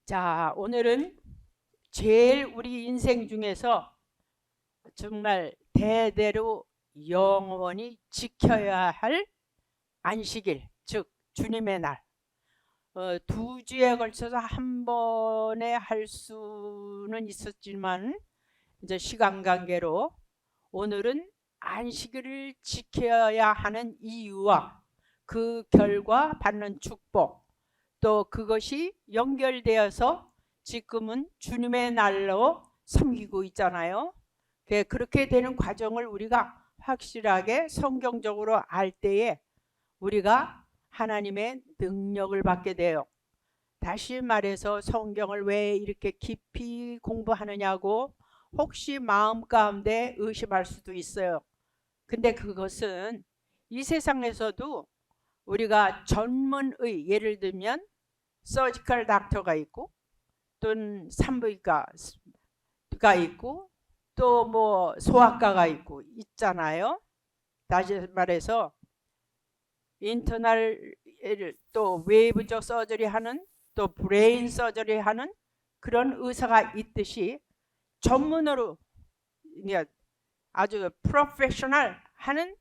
자, 오늘은 제일 우리 인생 중에서 정말 대대로 영원히 지켜야 할 안식일, 즉 주님의 날. 두 주에 걸쳐서 한 번에 할 수는 있었지만 이제 시간 관계로 오늘은 안식일을 지켜야 하는 이유와 그 결과 받는 축복, 또 그것이 연결되어서 지금은 주님의 날로 섬기고 있잖아요. 그렇게 되는 과정을 우리가 확실하게 성경적으로 알 때에 우리가 하나님의 능력을 받게 돼요. 다시 말해서 성경을 왜 이렇게 깊이 공부하느냐고 혹시 마음 가운데 의심할 수도 있어요. 근데 그것은 이 세상에서도 우리가 전문의, 예를 들면 서지컬 닥터가 있고 또는 산부인과가 있고 또 뭐 소아과가 있고 있잖아요. 다시 말해서 인터널, 또 외부적 서저리 하는, 또 브레인 서저리 하는 그런 의사가 있듯이 전문으로 아주 프로페셔널 하는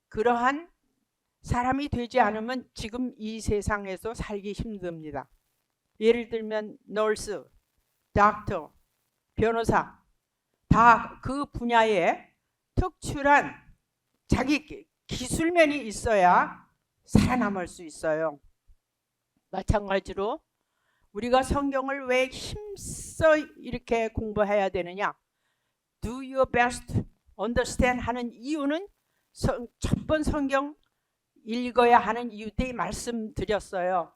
그러한 사람이 되지 않으면 지금 이 세상에서 살기 힘듭니다. 예를 들면 널스, 닥터, 변호사, 다 그 분야에 특출한 자기 기술면이 있어야 살아남을 수 있어요. 마찬가지로 우리가 성경을 왜 힘써 이렇게 공부해야 되느냐, Do your best understand 하는 이유는 첫 번 성경 읽어야 하는 이유 때 말씀드렸어요.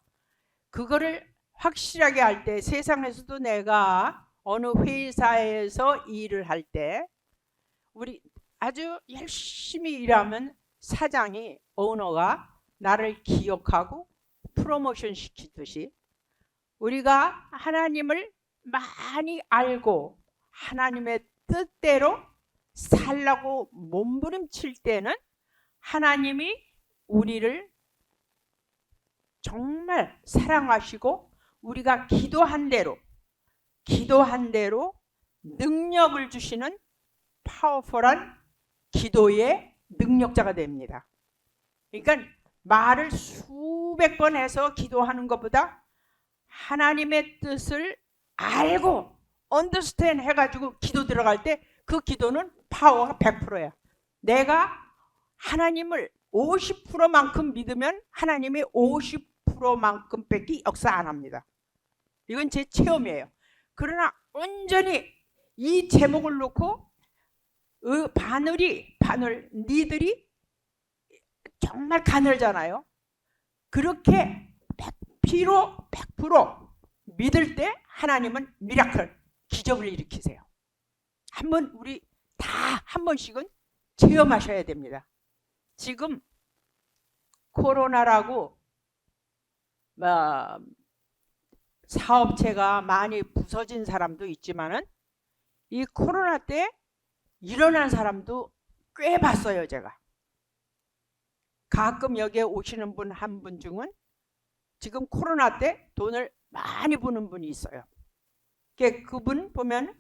그거를 확실하게 할 때, 세상에서도 내가 어느 회사에서 일을 할 때 우리 아주 열심히 일하면 사장이, 오너가 나를 기억하고 프로모션 시키듯이 우리가 하나님을 많이 알고 하나님의 뜻대로 살라고 몸부림칠 때는 하나님이 우리를 정말 사랑하시고 우리가 기도한 대로 능력을 주시는 파워풀한 기도의 능력자가 됩니다. 그러니까 말을 수백 번 해서 기도하는 것보다 하나님의 뜻을 알고 understand 해가지고 기도 들어갈 때 그 기도는 파워가 100%야. 내가 하나님을 50%만큼 믿으면 하나님이 50%만큼 밖에 역사 안 합니다. 이건 제 체험이에요. 그러나 온전히 이 제목을 놓고 니들이 정말 가늘잖아요. 그렇게 100% 믿을 때 하나님은 미라클, 기적을 일으키세요. 한번 우리 다 한 번씩은 체험하셔야 됩니다. 지금 코로나라고 사업체가 많이 부서진 사람도 있지만은 이 코로나 때 일어난 사람도 꽤 봤어요. 제가 가끔 여기에 오시는 분 한 분 중은 지금 코로나 때 돈을 많이 버는 분이 있어요. 그분 보면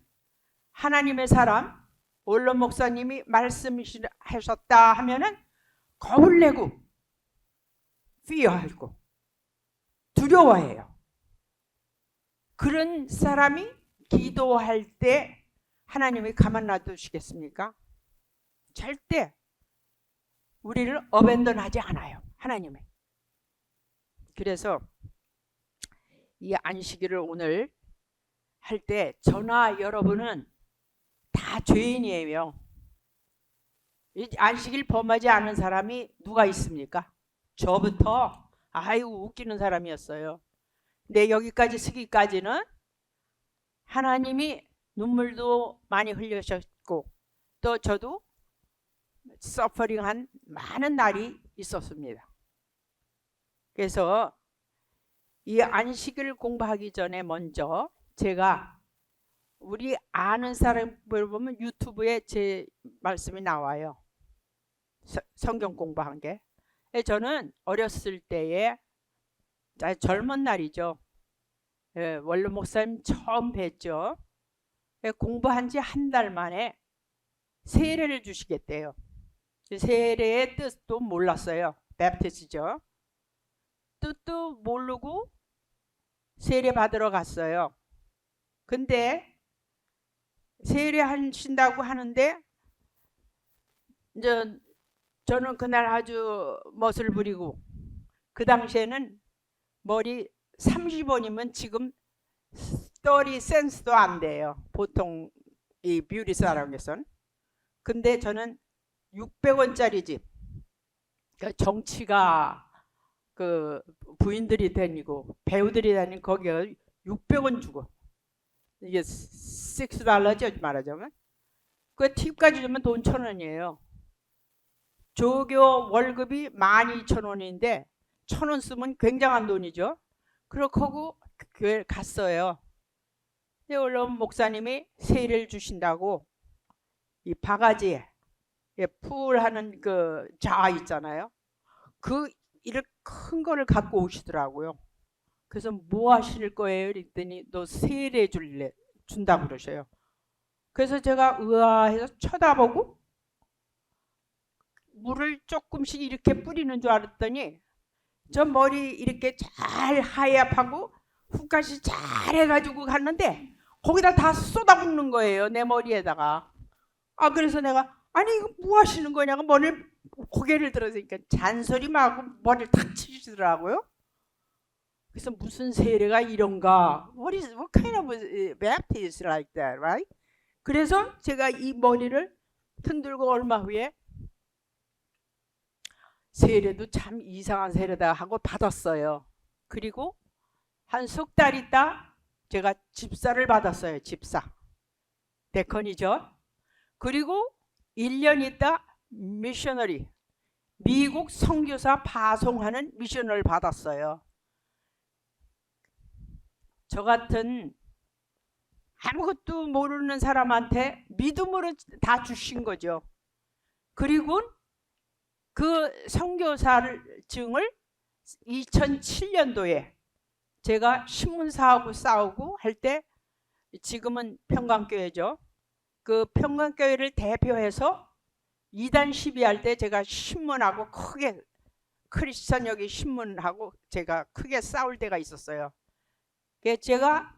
하나님의 사람 원로 목사님이 말씀하셨다 하면은 겁을 내고 fear하고 두려워해요. 그런 사람이 기도할 때 하나님이 가만 놔두시겠습니까? 절대 우리를 어벤던하지 않아요. 하나님이. 그래서 이 안식일을 오늘 할 때 저나 여러분은 다 죄인이에요. 이 안식일 범하지 않은 사람이 누가 있습니까? 저부터 아이고 웃기는 사람이었어요. 근데 여기까지 서기까지는 하나님이 눈물도 많이 흘리셨고 또 저도 서퍼링한 많은 날이 있었습니다. 그래서 이 안식일 공부하기 전에 먼저 제가 우리 아는 사람을 보면 유튜브에 제 말씀이 나와요. 성경 공부한 게. 저는 어렸을 때에 젊은 날이죠. 예, 원로 목사님 처음 뵀죠. 예, 공부한 지 한 달 만에 세례를 주시겠대요. 세례의 뜻도 몰랐어요. 베프티스죠. 뜻도 모르고 세례 받으러 갔어요. 근데 세례 하신다고 하는데 이제 저는 그날 아주 멋을 부리고, 그 당시에는 머리 30원이면 지금 30센스도 안 돼요. 보통 이 뷰티 사랑에선. 근데 저는 600원짜리 집, 그러니까 정치가 그 부인들이 다니고 배우들이 다니는 거기에 600원 주고, 이게 $6죠 말하자면. 그 팁까지 주면 돈 1,000원이에요. 조교 월급이 12,000원인데 1,000원 쓰면 굉장한 돈이죠. 그렇게 하고 교회 갔어요. 근데 원래 목사님이 세례를 주신다고 이 바가지에 풀하는 그 자 있잖아요. 그 이렇게 큰 거를 갖고 오시더라고요. 그래서 뭐 하실 거예요? 그랬더니 너 세례 준다고 그러셔요. 그래서 제가 의아해서 쳐다보고 물을 조금씩 이렇게 뿌리는 줄 알았더니 저 머리 이렇게 잘 하얗하고 훅까지 잘 해가지고 갔는데 거기다 다 쏟아붓는 거예요. 내 머리에다가. 그래서 내가 아니 이거 뭐 하시는 거냐고 고개를 들어서니까 잔소리만 하고 머리를 탁 치시더라고요. 그래서 무슨 세례가 이런가? what kind of baptism like that, right? 그래서 제가 이 머리를 흔들고 얼마 후에 세례도 참 이상한 세례다 하고 받았어요. 그리고 한 석 달 있다 제가 집사를 받았어요. 집사. 데컨이죠. 그리고 1년 있다 미셔너리, 미국 선교사 파송하는 미션을 받았어요. 저 같은 아무것도 모르는 사람한테 믿음으로 다 주신 거죠. 그리고 그 선교사를 증을 2007년도에 제가 신문사하고 싸우고 할 때, 지금은 평강교회죠. 그 평강교회를 대표해서 2단 시비할 때 제가 신문하고 크게, 크리스천 여기 신문하고 제가 크게 싸울 때가 있었어요. 제가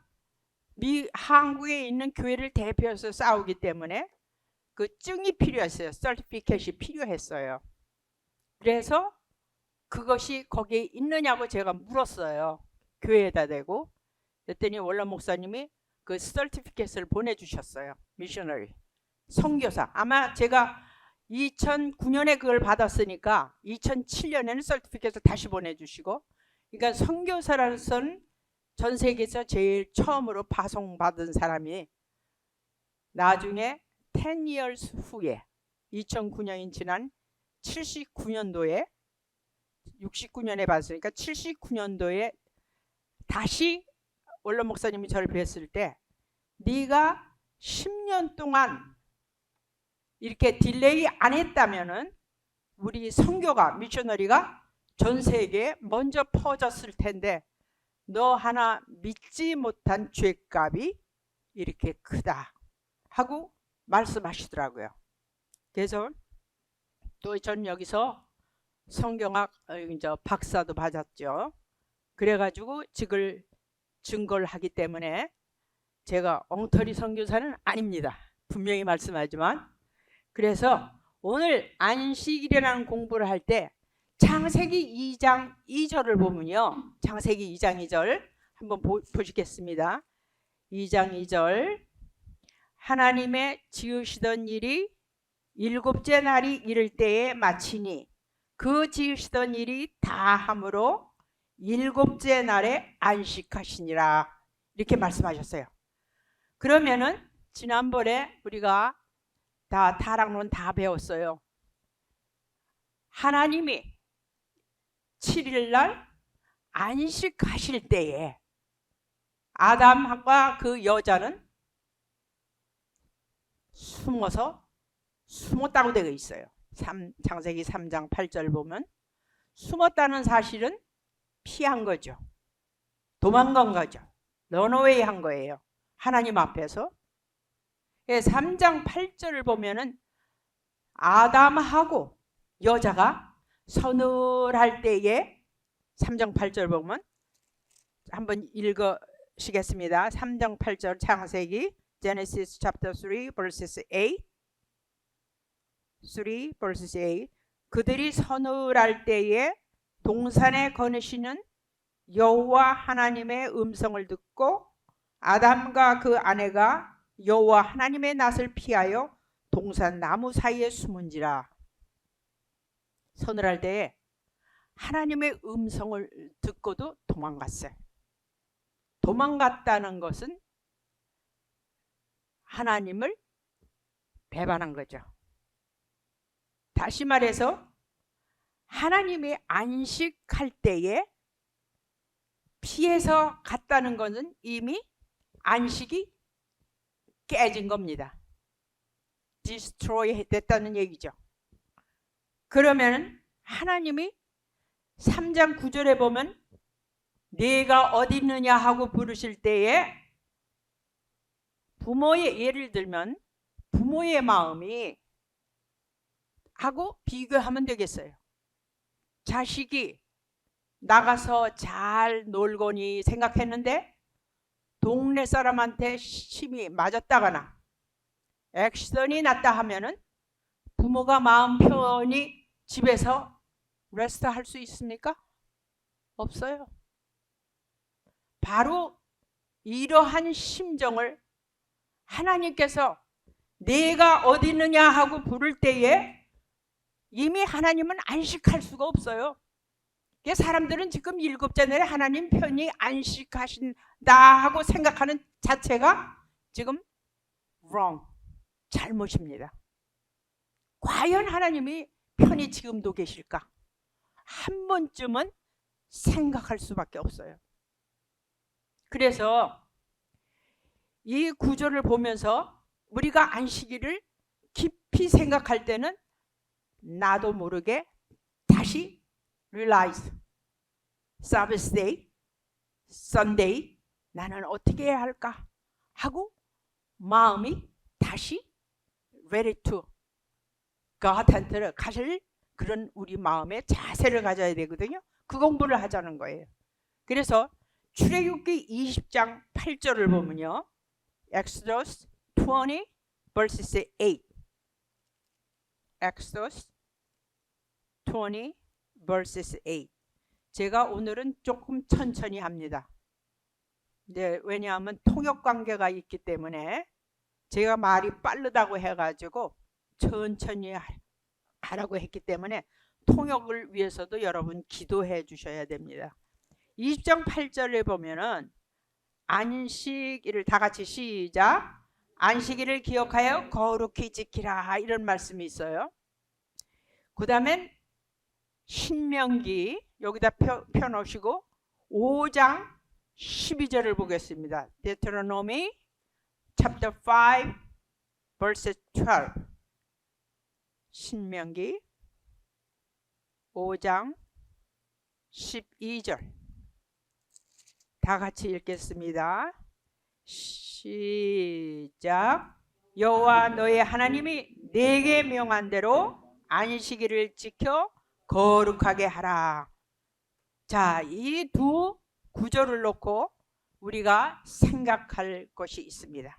한국에 있는 교회를 대표해서 싸우기 때문에 그 증이 필요했어요. 서티피켓이 필요했어요. 그래서 그것이 거기에 있느냐고 제가 물었어요. 교회에다 대고. 그랬더니 원로 목사님이 그 서티피켓을 보내주셨어요. 미셔너리, 선교사. 아마 제가 2009년에 그걸 받았으니까 2007년에는 서티피켓을 다시 보내주시고, 그러니까 선교사로서는 전 세계에서 제일 처음으로 파송받은 사람이 나중에 10 years 후에 2009년이 지난 79년도에 69년에 받았으니까 79년도에 다시 원로 목사님이 저를 뵀을 때, 네가 10년 동안 이렇게 딜레이 안 했다면은 우리 선교가, 미셔너리가 전 세계에 먼저 퍼졌을 텐데 너 하나 믿지 못한 죄값이 이렇게 크다 하고 말씀하시더라고요. 그래서 또 전 여기서 성경학 박사도 받았죠. 그래가지고 증거를 하기 때문에 제가 엉터리 선교사는 아닙니다. 분명히 말씀하지만. 그래서 오늘 안식일이라는 공부를 할 때 창세기 2장 2절을 보면요. 창세기 2장 2절 한번 보시겠습니다. 2장 2절. 하나님의 지으시던 일이 일곱째 날이 이를 때에 마치니 그 지으시던 일이 다 함으로 일곱째 날에 안식하시니라. 이렇게 말씀하셨어요. 그러면은 지난번에 우리가 다 타락론 다 배웠어요. 하나님이 7일날 안식하실 때에 아담과 그 여자는 숨었다고 되어 있어요. 창세기 3장 8절 보면 숨었다는 사실은 피한 거죠. 도망간 거죠. 런어웨이 한 거예요. 하나님 앞에서. 3장 8절을 보면은 아담하고 여자가 서늘할 때에 3장 8절 보면 한번 읽으시겠습니다. 3장 8절 창세기 Genesis chapter 3 verses 8 3 verses 8 그들이 서늘할 때에 동산에 거느시는 여호와 하나님의 음성을 듣고 아담과 그 아내가 여호와 하나님의 낯을 피하여 동산 나무 사이에 숨은지라. 서늘할 때에 하나님의 음성을 듣고도 도망갔어요. 도망갔다는 것은 하나님을 배반한 거죠. 다시 말해서 하나님이 안식할 때에 피해서 갔다는 것은 이미 안식이 깨진 겁니다. 디스트로이 됐다는 얘기죠. 그러면 하나님이 3장 9절에 보면 네가 어디 있느냐 하고 부르실 때에 부모의 예를 들면 부모의 마음이 하고 비교하면 되겠어요. 자식이 나가서 잘 놀거니 생각했는데 동네 사람한테 심히 맞았다거나 액시던이 났다 하면은 부모가 마음 편히 집에서 레스트 할 수 있습니까? 없어요. 바로 이러한 심정을 하나님께서 내가 어디 있느냐 하고 부를 때에 이미 하나님은 안식할 수가 없어요. 사람들은 지금 7째 날에 하나님 편히 안식하신다 하고 생각하는 자체가 지금 wrong, 잘못입니다. 과연 하나님이 편히 지금도 계실까? 한 번쯤은 생각할 수밖에 없어요. 그래서 이 구절을 보면서 우리가 안식일을 깊이 생각할 때는 나도 모르게 다시 realize Sabbath day, Sunday 나는 어떻게 해야 할까 하고 마음이 다시 ready to God한테 가실 그런 우리 마음의 자세를 가져야 되거든요. 그 공부를 하자는 거예요. 그래서 출애굽기 20장 8절을 보면요. Exodus 20 verses 8 Exodus 20 verses 8 제가 오늘은 조금 천천히 합니다. 네, 왜냐하면 통역 관계가 있기 때문에 제가 말이 빠르다고 해가지고 천천히 하라고 했기 때문에 통역을 위해서도 여러분 기도해 주셔야 됩니다. 20장 8절에 보면은 안식일을 다 같이 시작. 안식일을 기억하여 거룩히 지키라 이런 말씀이 있어요. 그 다음엔 신명기 여기다 펴놓으시고 5장 12절을 보겠습니다. Deuteronomy chapter 5 verse 12 신명기 5장 12절 다 같이 읽겠습니다. 시작. 여호와 너의 하나님이 네게 명한 대로 안식일을 지켜 거룩하게 하라. 자, 이 두 구절을 놓고 우리가 생각할 것이 있습니다.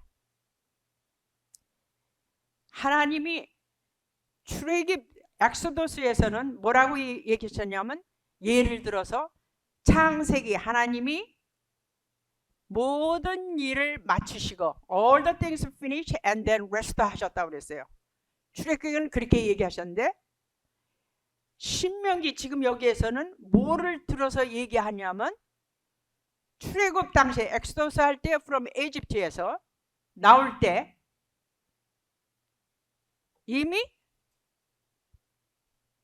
하나님이 출애굽 엑소더스에서는 뭐라고 얘기하셨냐면 예를 들어서 창세기 하나님이 모든 일을 마치시고 all the things finish and then rest 하셨다고 그랬어요. 출애굽은 그렇게 얘기하셨는데 신명기 지금 여기에서는 뭐를 들어서 얘기하냐면 출애굽 당시에 엑소더스 할 때 from Egypt에서 나올 때 이미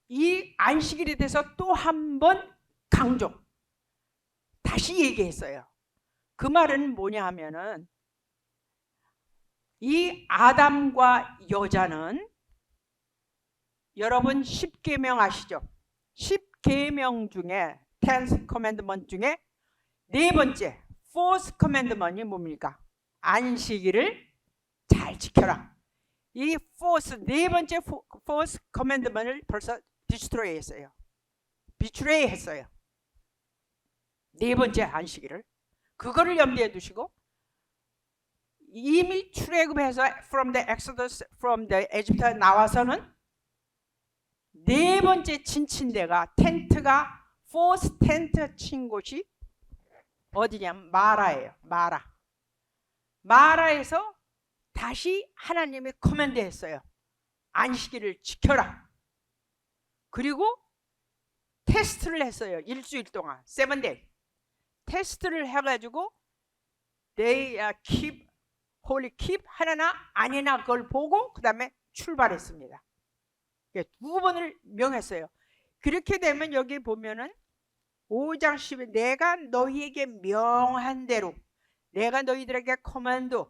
이 안식일에 대해서 또 한 번 강조 다시 얘기했어요. 그 말은 뭐냐 하면은 이 아담과 여자는 여러분 10계명 아시죠? 10계명 중에 10 commandment 중에 네 번째 fourth commandment이 뭡니까? 안식일을 잘 지켜라. 이 fourth, 네 번째 fourth commandment을 벌써 destroy 했어요. betray 했어요. 네 번째 안식일을. 그거를 염두에 두시고 이미 출애굽해서 from the Exodus, from the Egypt 나와서는 네 번째 친 데가 텐트가 fourth 텐트 친 곳이 어디냐면 마라예요. 마라에서 다시 하나님이 커맨드 했어요. 안식일을 지켜라. 그리고 테스트를 했어요. 일주일 동안 7day 테스트를 해가지고 they keep holy keep 하나나 아니나 그걸 보고 그 다음에 출발했습니다. 두 번을 명했어요. 그렇게 되면 여기 보면은 5장 10에 내가 너희에게 명한 대로 내가 너희들에게 커맨드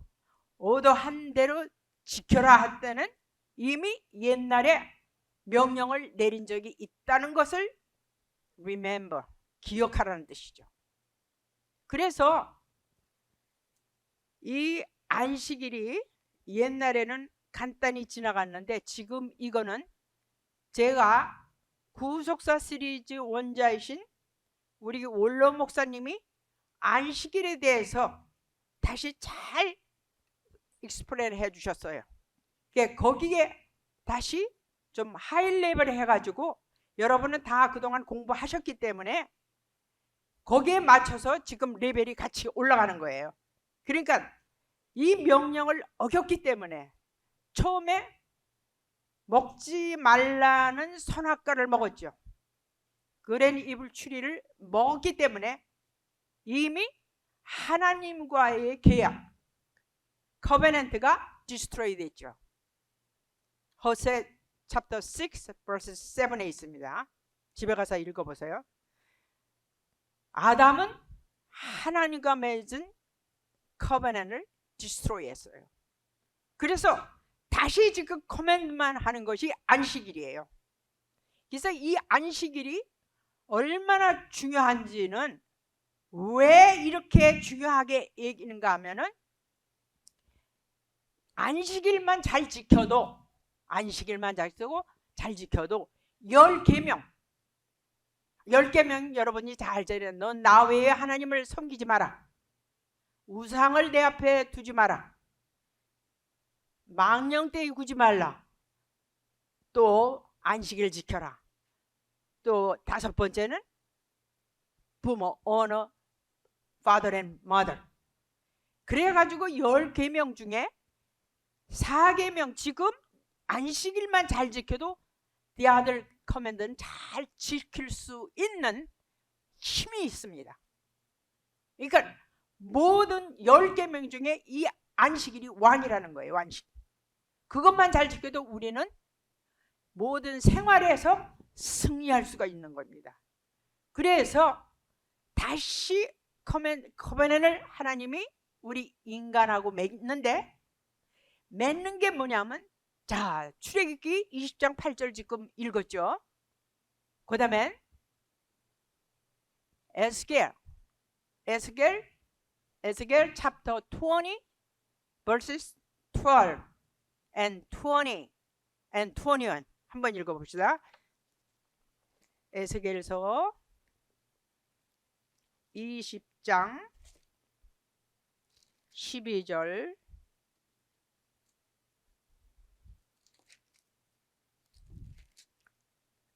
오더한 대로 지켜라 할 때는 이미 옛날에 명령을 내린 적이 있다는 것을 remember, 기억하라는 뜻이죠. 그래서 이 안식일이 옛날에는 간단히 지나갔는데 지금 이거는 제가 구속사 시리즈 원자이신 우리 원로 목사님이 안식일에 대해서 다시 잘 익스플레인 해주셨어요. 거기에 다시 좀 하이 레벨 해가지고 여러분은 다 그동안 공부하셨기 때문에 거기에 맞춰서 지금 레벨이 같이 올라가는 거예요. 그러니까 이 명령을 어겼기 때문에 처음에 먹지 말라는 선악과를 먹었죠. 그랜 이블 추리를 먹었기 때문에 이미 하나님과의 계약 커베넌트가 디스트로이 됐죠. 호세 챕터 6 verse 7에 있습니다. 집에 가서 읽어보세요. 아담은 하나님과 맺은 커베넌트를 디스트로이 했어요. 그래서 다시 지금 커맨드만 하는 것이 안식일이에요. 그래서 이 안식일이 얼마나 중요한지는 왜 이렇게 중요하게 얘기하는가 하면은 안식일만 잘 지켜도 잘 지켜도 10계명 여러분이 잘 지키는 넌 나 외에 하나님을 섬기지 마라. 우상을 내 앞에 두지 마라. 망령되이 구지 말라. 또 안식일 지켜라. 또 5번째는 부모, honor, father and mother. 그래가지고 10계명 중에 4계명 지금 안식일만 잘 지켜도 the other command는 잘 지킬 수 있는 힘이 있습니다. 그러니까 모든 10계명 중에 이 안식일이 왕이라는 거예요. 왕식. 그것만 잘 지켜도 우리는 모든 생활에서 승리할 수가 있는 겁니다. 그래서 다시 커베넌을 하나님이 우리 인간하고 맺는데 맺는 게 뭐냐면 자 출애굽기 20장 8절 지금 읽었죠. 그 다음에 에스겔 chapter 20 verses 12 and 20 and 21 한번 읽어봅시다. 에스겔서 20장 12절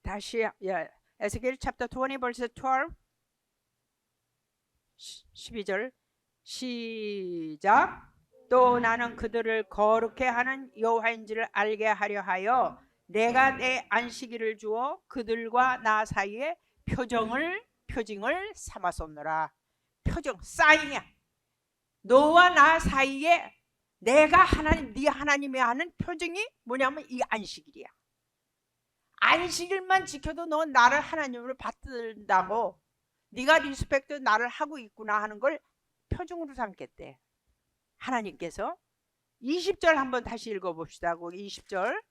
다시 에스겔 chapter 20 verse 12 12절 시작. 또 나는 그들을 거룩해 하는 여호와인지를 알게 하려 하여 내가 내 안식일을 주어 그들과 나 사이에 표징을 삼았었노라. 표징 사인이야. 너와 나 사이에 내가 네 하나님이 하는 표징이 뭐냐면 이 안식일이야. 안식일만 지켜도 너 나를 하나님으로 받든다고 네가 리스펙트 나를 하고 있구나 하는 걸 표징으로 삼겠대. 하나님께서 20절 한번 다시 읽어봅시다. 20절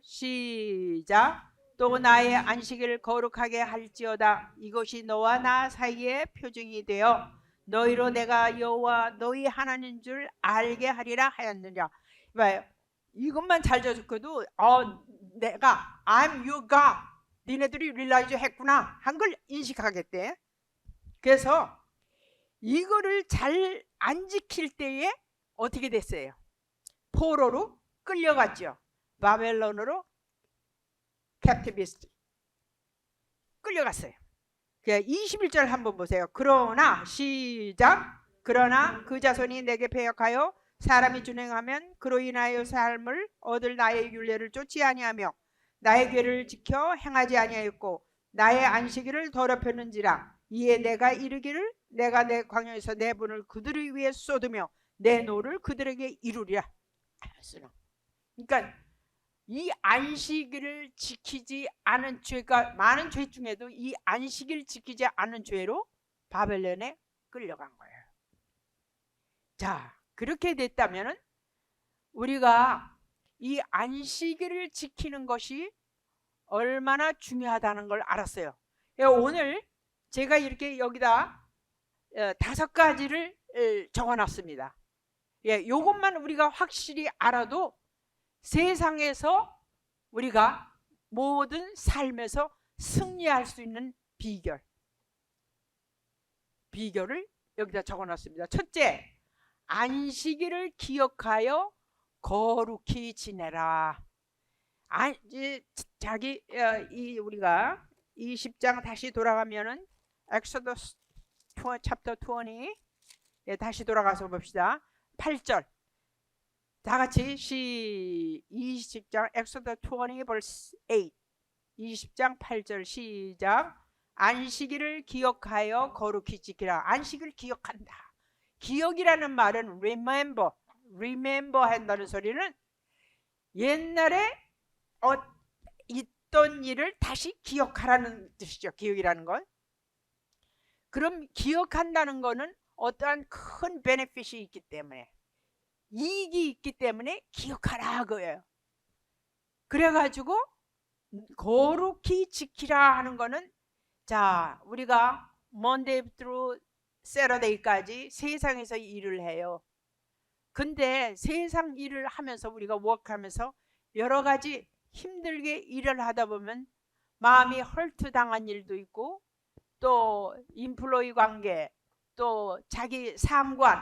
시작. 또 나의 안식일을 거룩하게 할지어다. 이것이 너와 나 사이의 표징이 되어 너희로 내가 여호와 너희 하나님인 줄 알게 하리라 하였느냐. 봐요. 이것만 잘 적어도 내가 I'm your God, 니네들이 릴라이즈 했구나 한 걸 인식하겠대. 그래서 이거를 잘 안 지킬 때에 어떻게 됐어요? 포로로 끌려갔죠. 바벨론으로 캡티비스트 끌려갔어요. 21절 한번 보세요. 그러나 시작. 그러나 그 자손이 내게 배역하여 사람이 준행하면 그로 인하여 삶을 얻을 나의 율례를 쫓지 아니하며 나의 궤를 지켜 행하지 아니하였고 나의 안식일을 더럽혔는지라. 이에 내가 이르기를 내가 내 광야에서 내 분을 그들을 위해 쏟으며 내 노를 그들에게 이루리라. 그러니까 이 안식일을 지키지 않은 죄가 많은 죄 중에도 이 안식일 지키지 않은 죄로 바벨론에 끌려간 거예요. 자, 그렇게 됐다면 우리가 이 안식일을 지키는 것이 얼마나 중요하다는 걸 알았어요. 오늘 제가 이렇게 여기다 5가지를 적어놨습니다. 이것만 우리가 확실히 알아도 세상에서 우리가 모든 삶에서 승리할 수 있는 비결을 여기다 적어놨습니다. 첫째, 안식일을 기억하여 거룩히 지내라. 우리가 20장 다시 돌아가면은 엑소더스 챕터 20 다시 돌아가서 봅시다. 8절 다 같이 20장 엑소더 20 verse 8 20장 8절 시작. 안식일을 기억하여 거룩히 지키라. 안식을 기억한다. 기억이라는 말은 remember 한다는 소리는 옛날에 있던 일을 다시 기억하라는 뜻이죠. 기억이라는 건. 그럼 기억한다는 거는 어떠한 큰 베네핏이 있기 때문에, 이익이 있기 때문에 기억하라 그거예요. 그래가지고 거룩히 지키라 하는 거는, 자, 우리가 Monday through Saturday까지 세상에서 일을 해요. 근데 세상 일을 하면서 우리가 워크하면서 여러 가지 힘들게 일을 하다 보면 마음이 헐트 당한 일도 있고, 또 인플로이 관계, 또 자기 상관,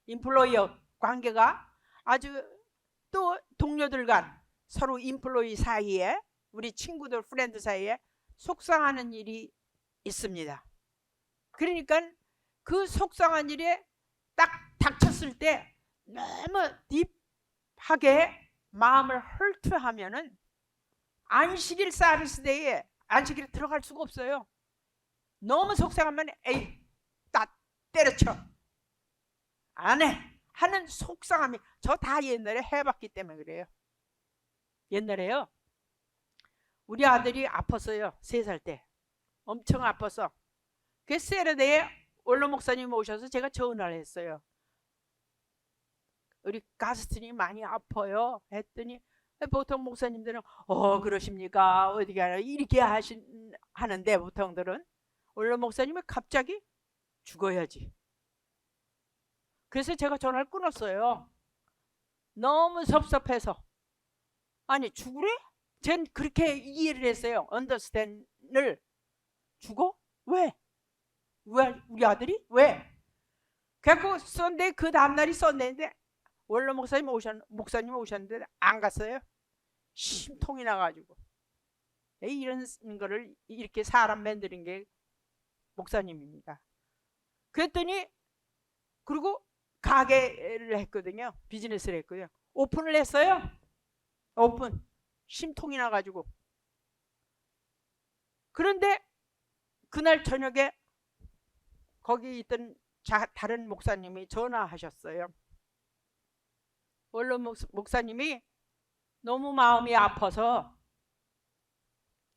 인플로이어 관계가 아주, 또 동료들 간 서로 인플로이 사이에, 우리 친구들 프렌드 사이에 속상하는 일이 있습니다. 그러니까 그 속상한 일에 딱 닥쳤을 때 너무 딥하게 마음을 헐트하면은 안식일 사비스데이에 안식일에 들어갈 수가 없어요. 너무 속상하면 에이 딱 때려쳐 안 해 하는 속상함이, 저 다 옛날에 해봤기 때문에 그래요. 옛날에요, 우리 아들이 아팠어요. 3살 때 엄청 아팠어. 그 세르데에 원로 목사님 오셔서 제가 전화를 했어요. 우리 가스틴이 많이 아파요 했더니, 보통 목사님들은 그러십니까 어떻게 하나 이렇게 하는데, 보통들은 원로 목사님이 갑자기 죽어야지. 그래서 제가 전화를 끊었어요. 너무 섭섭해서. 아니 죽으래? 전 그렇게 이해를 했어요. understand을. 죽어? 왜 우리 아들이? 왜? 그래갖고 썬데이, 그 다음날이 썬데이인데 원로 목사님 오셨는데 안 갔어요. 심통이 나가지고. 이런 거를 이렇게 사람 만드는 게 목사님입니다. 그랬더니, 그리고 가게를 했거든요. 비즈니스를 했거든요. 오픈을 했어요. 오픈. 심통이 나가지고. 그런데 그날 저녁에 거기 있던 다른 목사님이 전화하셨어요. 원로 목사님이 너무 마음이 아파서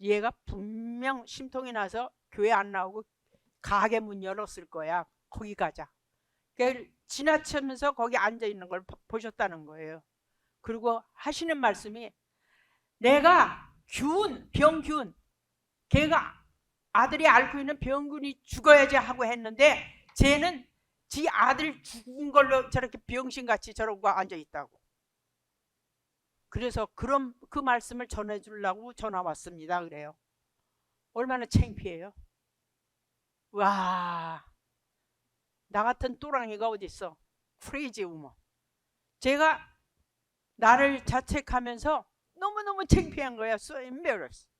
얘가 분명 심통이 나서 교회 안 나오고 가게 문 열었을 거야. 거기 가자. 그러니까 지나치면서 거기 앉아 있는 걸 보셨다는 거예요. 그리고 하시는 말씀이, 내가 병균, 걔가 아들이 앓고 있는 병균이 죽어야지 하고 했는데 쟤는 지 아들 죽은 걸로 저렇게 병신같이 저러고 앉아있다고. 그래서 그 말씀을 전해주려고 전화 왔습니다. 그래요. 얼마나 창피해요. 와, 나 같은 또랑이가 어딨어. 크레이지 우먼. 제가 나를 자책하면서 너무너무 창피한 거야. So embarrassed.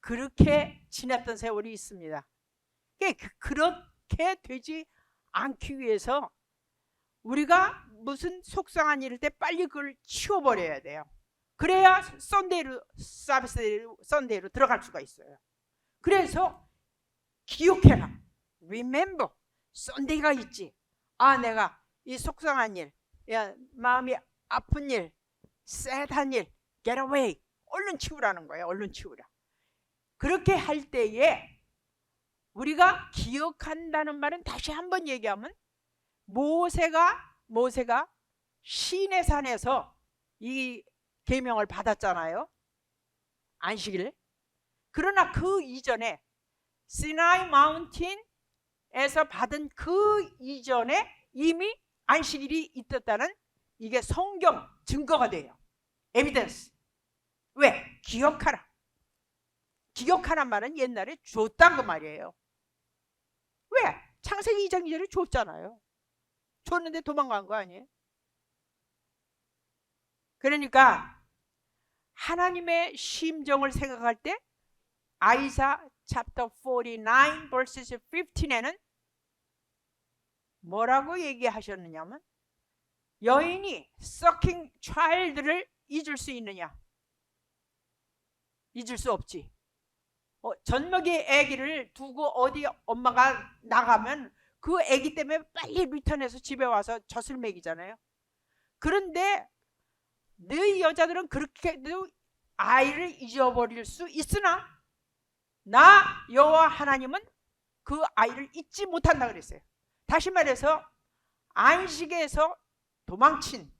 그렇게 지냈던 세월이 있습니다. 그렇게 되지 않기 위해서 우리가 무슨 속상한 일일 때 빨리 그걸 치워버려야 돼요. 그래야 썬데이로 들어갈 수가 있어요. 그래서 기억해라. Remember. 썬데이가 있지. 내가 이 속상한 일, 마음이 아픈 일, sad한 일, get away. 얼른 치우라는 거예요. 얼른 치우라. 그렇게 할 때에 우리가 기억한다는 말은 다시 한번 얘기하면 모세가 시내 산에서 이 계명을 받았잖아요. 안식일. 그러나 그 이전에 시나이 마운틴에서 받은 그 이전에 이미 안식일이 있었다는 이게 성경 증거가 돼요. 에비던스. 왜? 기억하라. 기억하란 말은 옛날에 줬단 그 말이에요. 왜? 창세기 2장 2절에 줬잖아요. 줬는데 도망간 거 아니에요? 그러니까 하나님의 심정을 생각할 때 아이사 chapter 49 verses 15에는 뭐라고 얘기하셨느냐면 여인이 sucking child를 잊을 수 있느냐? 잊을 수 없지. 젖먹이 아기를 두고 어디 엄마가 나가면 그 아기 때문에 빨리 리턴해서 집에 와서 젖을 먹이잖아요. 그런데 너희 여자들은 그렇게도 아이를 잊어버릴 수 있으나 나 여호와 하나님은 그 아이를 잊지 못한다 그랬어요. 다시 말해서 안식에서 도망친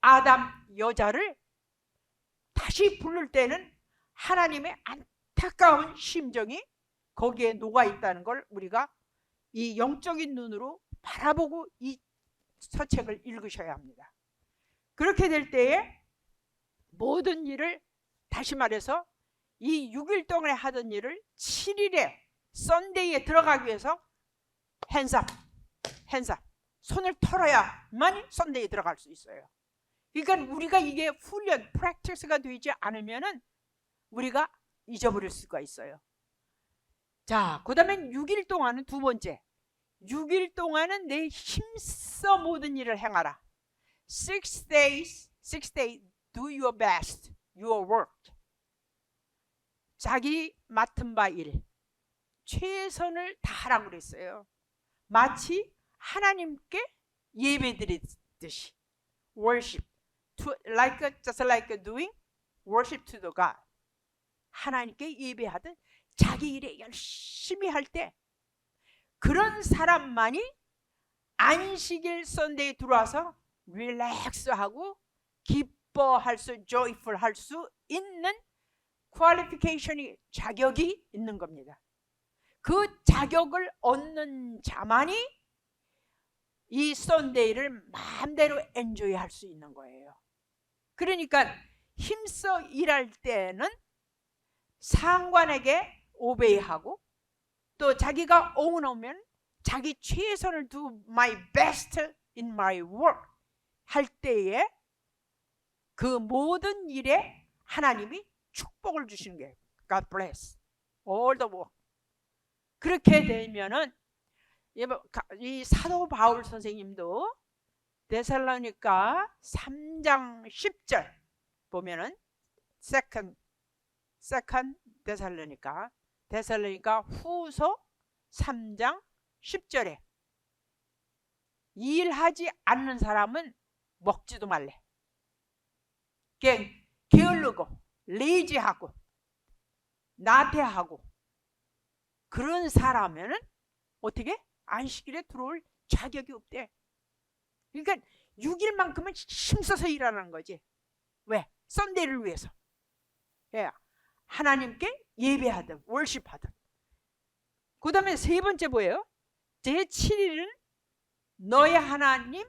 아담 여자를 다시 부를 때는 하나님의 안타까운 심정이 거기에 녹아 있다는 걸 우리가 이 영적인 눈으로 바라보고 이 서책을 읽으셔야 합니다. 그렇게 될 때에 모든 일을 다시 말해서 이 6일 동안에 하던 일을 7일에 썬데이에 들어가기 위해서 핸즈업 손을 털어야만 썬데이에 들어갈 수 있어요. 그러니까 우리가 이게 훈련, 프랙티스가 되지 않으면은 우리가 잊어버릴 수가 있어요. 자, 그 다음에 6일 동안은 두 번째. 6일 동안은 내 힘써 모든 일을 행하라. 6 days, do your best, your work. 자기 맡은 바 일, 최선을 다하라고 그랬어요. 마치 하나님께 예배드리듯이. worship, just like doing worship to the God. 하나님께 예배하듯 자기 일에 열심히 할 때 그런 사람만이 안식일 썬데이에 들어와서 릴렉스하고 기뻐할 수, joyful 할 수 있는 퀄리피케이션이, 자격이 있는 겁니다. 그 자격을 얻는 자만이 이 썬데이를 마음대로 엔조이 할 수 있는 거예요. 그러니까 힘써 일할 때는 상관에게 오베이하고 또 자기가 오면 자기 최선을 do my best in my work 할 때에 그 모든 일에 하나님이 축복을 주시는 게 God bless all the work. 그렇게 되면은 이 사도 바울 선생님도 데살로니가 3장 10절 보면은 second 데살로니가 후서 3장 10절에 일하지 않는 사람은 먹지도 말래. 게을르고 레이지하고 나태하고 그런 사람은 어떻게? 안식일에 들어올 자격이 없대. 그러니까 6일만큼은 힘써서 일하는 거지. 왜? 썬데이를 위해서. 예, 하나님께 예배하든 월십하든. 그 다음에 세 번째 뭐예요? 제7일은 너의 하나님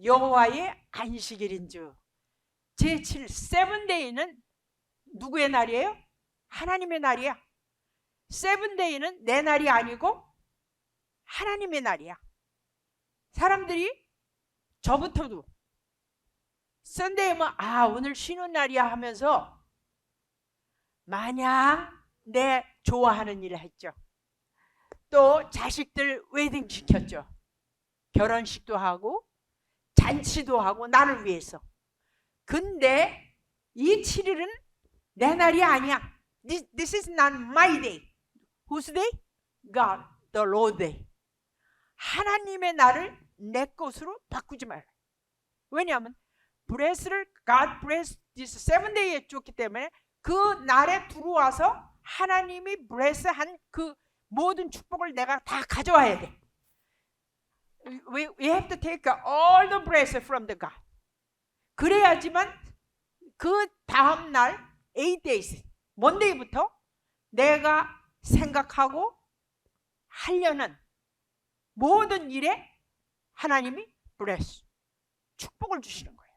여호와의 안식일인즉. 제7일 세븐데이는 누구의 날이에요? 하나님의 날이야. 세븐데이는 내 날이 아니고 하나님의 날이야. 사람들이 저부터도 썬데이면 오늘 쉬는 날이야 하면서 마냥 내 좋아하는 일을 했죠. 또 자식들 웨딩 시켰죠. 결혼식도 하고 잔치도 하고 나를 위해서. 근데 이 7일은 내 날이 아니야. This is not my day. Whose day? God, the Lord day. 하나님의 날을 내 것으로 바꾸지 말라. 왜냐하면 bless를 God bless this 7day에 줬기 때문에 그 날에 들어와서 하나님이 bless한 그 모든 축복을 내가 다 가져와야 돼. We have to take all the blessing from the God. 그래야지만 그 다음 날 8 days, 먼데이부터 내가 생각하고 하려는 모든 일에 하나님이 bless, 축복을 주시는 거예요.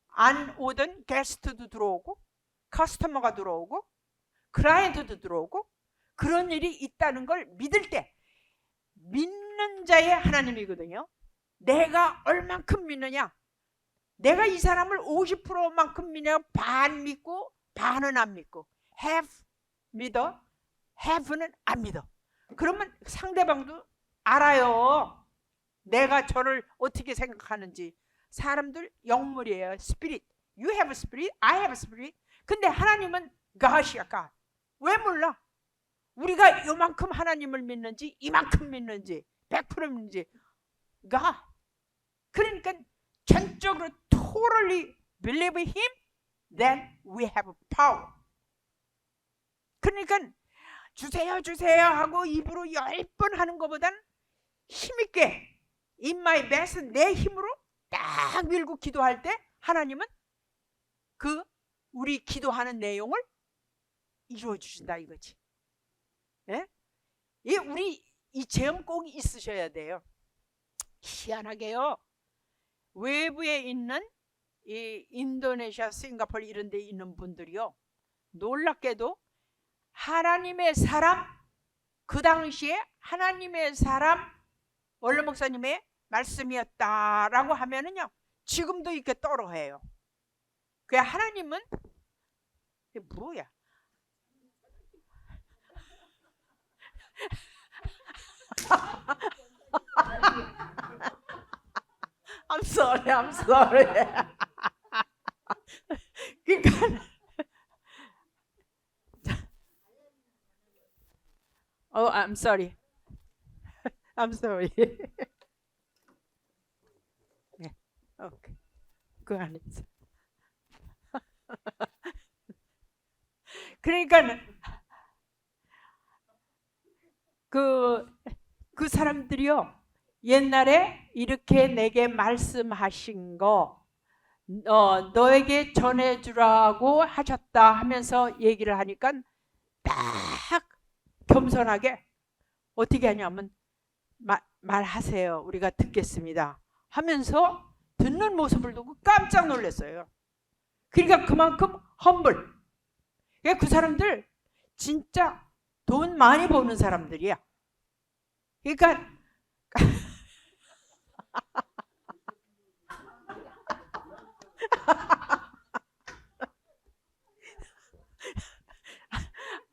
안 오던 게스트도 들어오고 커스터머가 들어오고 클라이언트도 들어오고 그런 일이 있다는 걸 믿을 때, 믿는 자의 하나님이거든요. 내가 얼만큼 믿느냐, 내가 이 사람을 50%만큼 믿냐, 반 믿고 반은 안 믿고, half 믿어, half는 안 믿어. 그러면 상대방도 알아요. 내가 저를 어떻게 생각하는지. 사람들 영물이에요. 스피릿. You have a spirit, I have a spirit. 근데 하나님은 God이야, God. 왜 몰라? 우리가 요만큼 하나님을 믿는지, 이만큼 믿는지, 100% 믿는지, God. 그러니까 전적으로 totally believe Him, then we have power. 그러니까 주세요 주세요 하고 입으로 10번 하는 것보단 힘있게 in my best, 내 힘으로 딱 밀고 기도할 때 하나님은 그 우리 기도하는 내용을 이루어 주신다 이거지. 예? 우리 이 체험 꼭 있으셔야 돼요. 희한하게요, 외부에 있는 이 인도네시아, 싱가포르 이런 데 있는 분들이요, 놀랍게도 하나님의 사람, 그 당시에 하나님의 사람 원로 목사님의 말씀이었다라고 하면은요, 지금도 이렇게 떨어해요. 그 하나님은 이게 뭐야? I'm sorry. 그러니까 I'm sorry. 네, 오케이. 그 안에서. 그러니까 그 사람들이요, 옛날에 이렇게 내게 말씀하신 거 너에게 전해주라고 하셨다 하면서 얘기를 하니까 딱 겸손하게 어떻게 하냐면 말하세요, 우리가 듣겠습니다 하면서 듣는 모습을 보고 깜짝 놀랐어요. 그러니까 그만큼 험블. 그 사람들 진짜 돈 많이 버는 사람들이야. 그러니까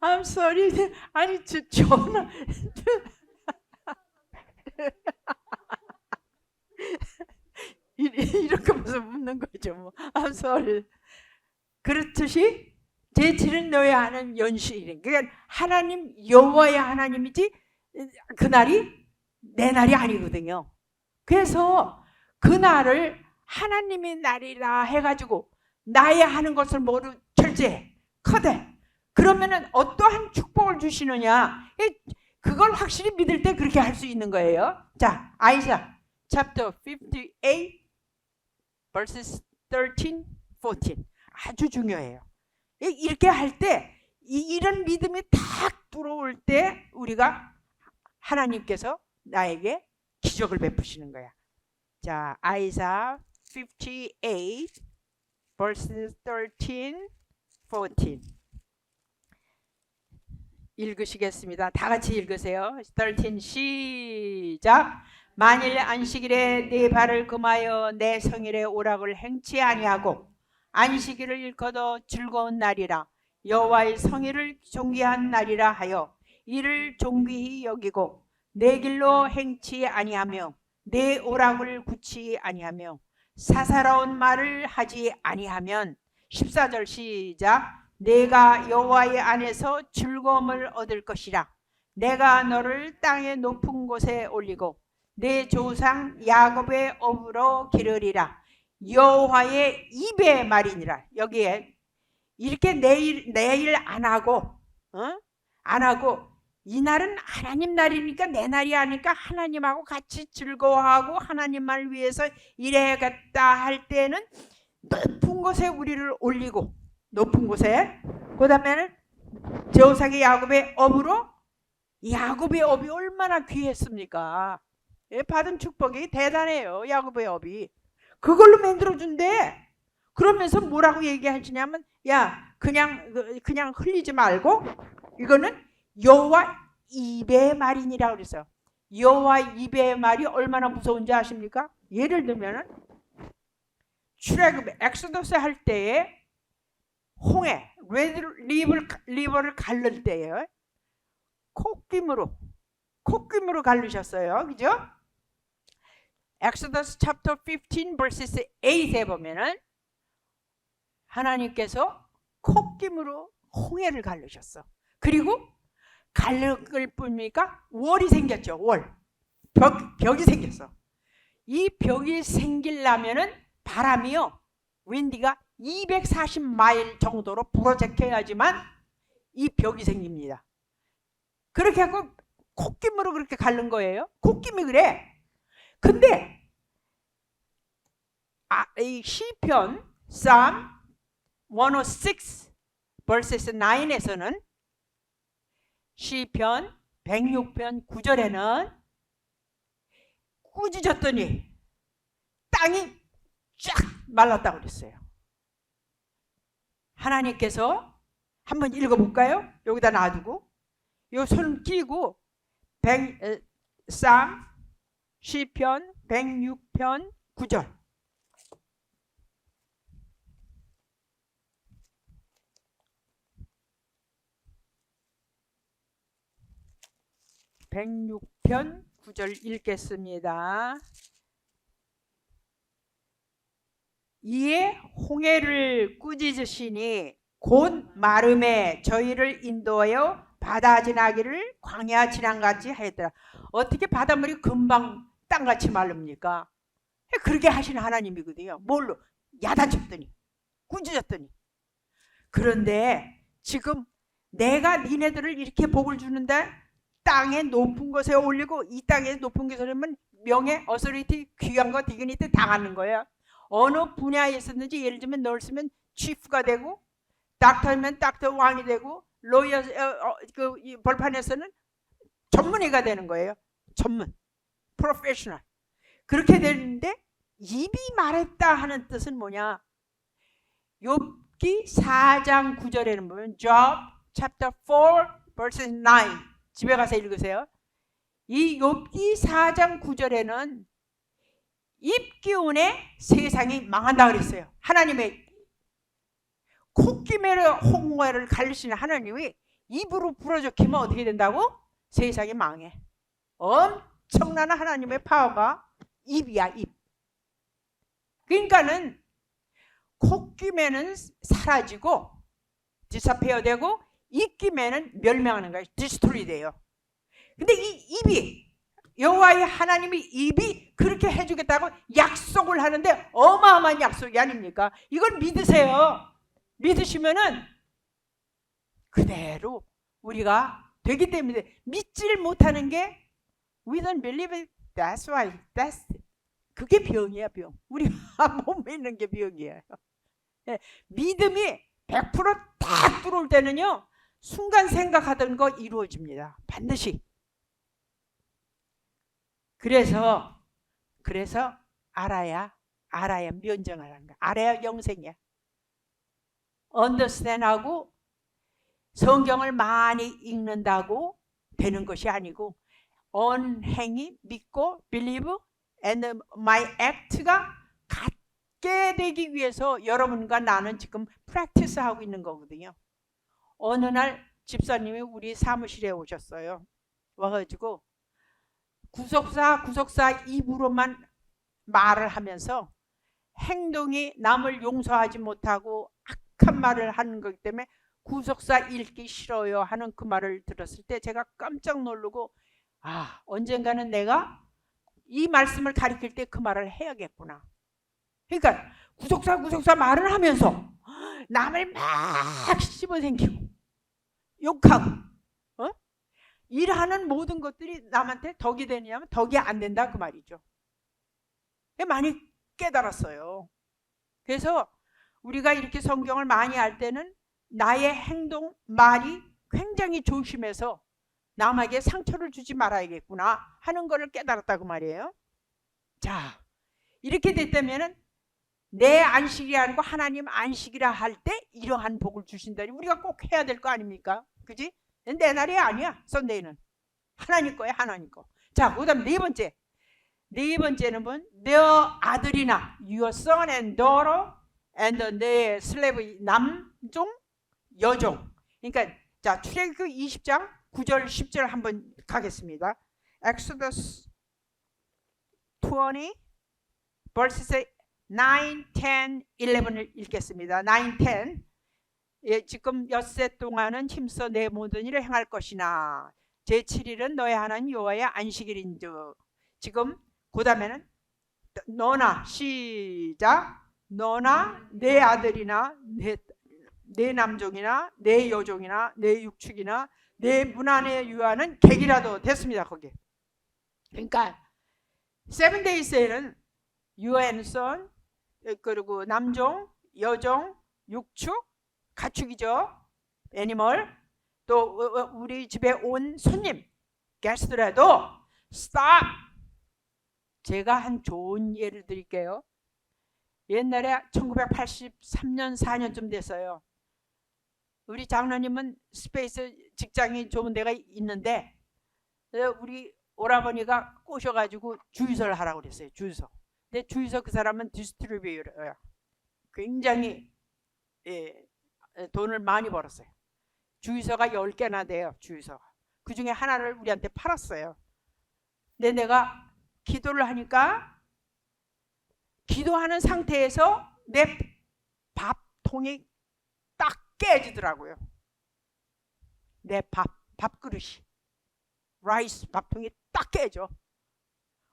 I'm sorry. 아니 전화 이렇게 하면서 묻는 거죠. 뭐. I'm sorry. 그렇듯이 제7은 너의 하나님 연시일인. 그러니까 하나님 여호와의 하나님이지 그날이 내 날이 아니거든요. 그래서 그날을 하나님의 날이라 해가지고 나의 하는 것을 모두 절제해, 커대. 그러면은 어떠한 축복을 주시느냐, 그걸 확실히 믿을 때 그렇게 할 수 있는 거예요. 자, 아이사 chapter 58 verses 13, 14 아주 중요해요. 이렇게 할 때 이런 믿음이 탁 들어올 때 우리가 하나님께서 나에게 기적을 베푸시는 거야. 자, 아이사 58 verses 13, 14 읽으시겠습니다. 다 같이 읽으세요. 13 시작. 만일 안식일에 네 발을 금하여 내 성일의 오락을 행치 아니하고 안식일을 일컫어 즐거운 날이라 여호와의 성일을 존귀한 날이라 하여 이를 존귀히 여기고 내 길로 행치 아니하며 내 오락을 굳이 아니하며 사사로운 말을 하지 아니하면 14절 시작. 내가 여호와의 안에서 즐거움을 얻을 것이라. 내가 너를 땅의 높은 곳에 올리고 내 조상 야곱의 업으로 기르리라. 여호와의 입의 말이니라. 여기에 이렇게 내일 안 하고 안 하고 이 날은 하나님 날이니까 내 날이 아니까 하나님하고 같이 즐거워하고 하나님만을 위해서 일해야겠다 할 때는 높은 곳에 우리를 올리고 높은 곳에 그 다음에는 조상의 야곱의 업으로 야곱의 업이 얼마나 귀했습니까? 받은 축복이 대단해요. 야곱의 업이 그걸로 만들어준대. 그러면서 뭐라고 얘기하시냐면 야 그냥 흘리지 말고 이거는 여호와 입의 말이니라 그랬어요. 여호와 입의 말이 얼마나 무서운지 아십니까? 예를 들면 출애굽 엑소더스 할 때에 홍해 레드 리버를 가를 때에 콧김으로 가르셨어요. 그죠? 엑소더스 챕터 15 verses 8에 보면은 하나님께서 콧김으로 홍해를 가르셨어. 그리고 갈를 뿐입니까? 월이 생겼죠. 벽이 생겼어. 이 벽이 생기려면은 바람이요 윈디가 240마일 정도로 불어제껴야지만 이 벽이 생깁니다. 그렇게 하고 콧김으로 그렇게 가른 거예요. 콧김이 그래. 근데 이 시편 Psalm 106 verses 9에서는 시편 106편 9절에는 꾸짖었더니 땅이 쫙 말랐다고 그랬어요. 하나님께서 한번 읽어볼까요? 여기다 놔두고 요 손 끼고 시편 106편 9절 106편 9절 읽겠습니다. 이에 홍해를 꾸짖으시니 곧 마름에 저희를 인도하여 바다 지나기를 광야 지난같이 하였더라. 어떻게 바닷물이 금방 땅같이 마릅니까? 그렇게 하시는 하나님이거든요. 뭘로? 야단쳤더니 꾸짖었더니. 그런데 지금 내가 니네들을 이렇게 복을 주는데 땅의 높은 곳에 올리고 이 땅에 높은 곳에 올리면 명예, 어서리티, 귀한 거, 디그니티 당하는 거예요. 어느 분야에 있었는지 예를 들면 널스면 치프가 되고 닥터면 닥터 왕이 되고 로이어 그 벌판에서는 전문의가 되는 거예요. 전문, 프로페셔널. 그렇게 되는데 입이 말했다 하는 뜻은 뭐냐? 욥기 4장 9절에는 보면 Job chapter 4 verse 9 집에 가서 읽으세요. 이 욥기 4장 9절에는 입 기운에 세상이 망한다 그랬어요. 하나님의 콧김에 홍해를 가르치는 하나님이 입으로 부러져키면 어떻게 된다고? 세상이 망해. 엄청난 하나님의 파워가 입이야, 입. 그러니까는 콧김에는 사라지고 디스페어 되고 입김에는 멸망하는 거예요. 디스트로이 돼요. 근데 이 입이 여호와의 하나님이 입이 그렇게 해주겠다고 약속을 하는데 어마어마한 약속이 아닙니까? 이걸 믿으세요. 믿으시면은 그대로 우리가 되기 때문에 믿질 못하는 게 we don't believe it. That's why. 그게 병이야, 병. 우리가 몸에 있는 게 병이에요. 믿음이 100%딱 들어올 때는요, 순간 생각하던 거 이루어집니다. 반드시. 그래서 알아야 면증하라는 거야. 알아야 영생이야. understand하고 성경을 많이 읽는다고 되는 것이 아니고, 언행이 믿고 believe and my act가 같게 되기 위해서 여러분과 나는 지금 practice 하고 있는 거거든요. 어느 날 집사님이 우리 사무실에 오셨어요. 와가지고 구속사 입으로만 말을 하면서 행동이 남을 용서하지 못하고 악한 말을 하는 거기 때문에 구속사 읽기 싫어요 하는 그 말을 들었을 때 제가 깜짝 놀라고, 언젠가는 내가 이 말씀을 가리킬 때 그 말을 해야겠구나. 그러니까 구속사 말을 하면서 남을 막 씹어당기고 욕하고 일하는 모든 것들이 남한테 덕이 되냐면 덕이 안 된다 그 말이죠. 많이 깨달았어요. 그래서 우리가 이렇게 성경을 많이 할 때는 나의 행동, 말이 굉장히 조심해서 남에게 상처를 주지 말아야겠구나 하는 것을 깨달았다고 말이에요. 자, 이렇게 됐다면 내 안식이 아니고 하나님 안식이라 할 때 이러한 복을 주신다니 우리가 꼭 해야 될 거 아닙니까? 그지? 내 날이 아니야. 썬데이는 하나님 거야, 하나님 거. 자, 그다음 네 번째는 뭐? 내 아들이나 your son and daughter and 내 slave 남종 여종. 그러니까 자, 출애굽 20장 9절 10절 한번 가겠습니다. Exodus 20 verses 9, 10, 11을 읽겠습니다. 9, 10. 예, 지금 엿새 동안은 힘써 내 모든 일을 행할 것이나 제7일은 너의 하나님 여호와의 안식일인즉. 지금 그 다음에는 너나 시작. 너나 내 아들이나 내 남종이나 내 여종이나 내 육축이나 내 문 안에 유하는 객이라도 됐습니다. 거기. 그러니까 세븐 데이스에는 you and son, 그리고 남종, 여종, 육축, 가축이죠. 애니멀. 또 우리 집에 온 손님, 게스트라도 stop. 제가 한 좋은 예를 드릴게요. 옛날에 1983년 4년쯤 됐어요. 우리 장로님은 스페이스 직장이 좋은 데가 있는데 우리 오라버니가 꼬셔가지고 주유소를 하라고 그랬어요. 주유소. 근데 주유소 그 사람은 디스트리뷰어예요. 굉장히 돈을 많이 벌었어요. 주유소가 10개나 돼요. 주유소가. 그 중에 하나를 우리한테 팔았어요. 근데 내가 기도를 하니까 기도하는 상태에서 내 밥통이 딱 깨지더라고요. 내 밥그릇이, 라이스 밥통이 딱 깨져.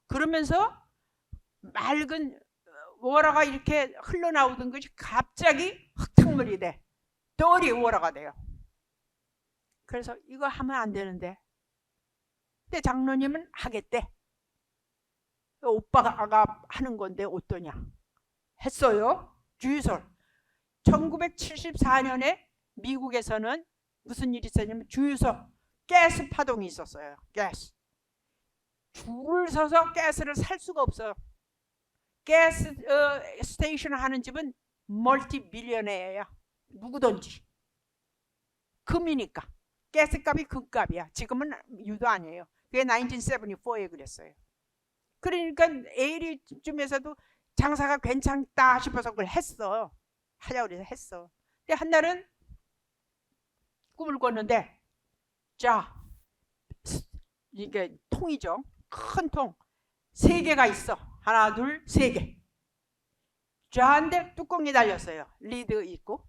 그러면서 맑은 워라가 이렇게 흘러나오던 것이 갑자기 흙탕물이 돼. dirty 워라가 돼요. 그래서 이거 하면 안 되는데. 근데 장로님은 하겠대. 오빠가 하는 건데 어떠냐. 했어요. 주유소. 1974년에 미국에서는 무슨 일이 있었냐면 주유소 가스 파동이 있었어요. 가스. 줄을 서서 가스를 살 수가 없어요. 가스 스테이션 하는 집은 멀티 빌리언이에요. 누구든지. 금이니까. 가스값이 금값이야. 지금은 유도 아니에요. 그게 1974에 그랬어요. 그러니까 ALE쯤에서도 장사가 괜찮다 싶어서 그걸 했어. 하자고 그래서 했어. 근데 한날은 꿈을 꿨는데, 자, 이게 통이죠. 큰 통. 3개가 있어. 하나, 둘, 3개. 좌한데 뚜껑이 달렸어요. 리드 있고.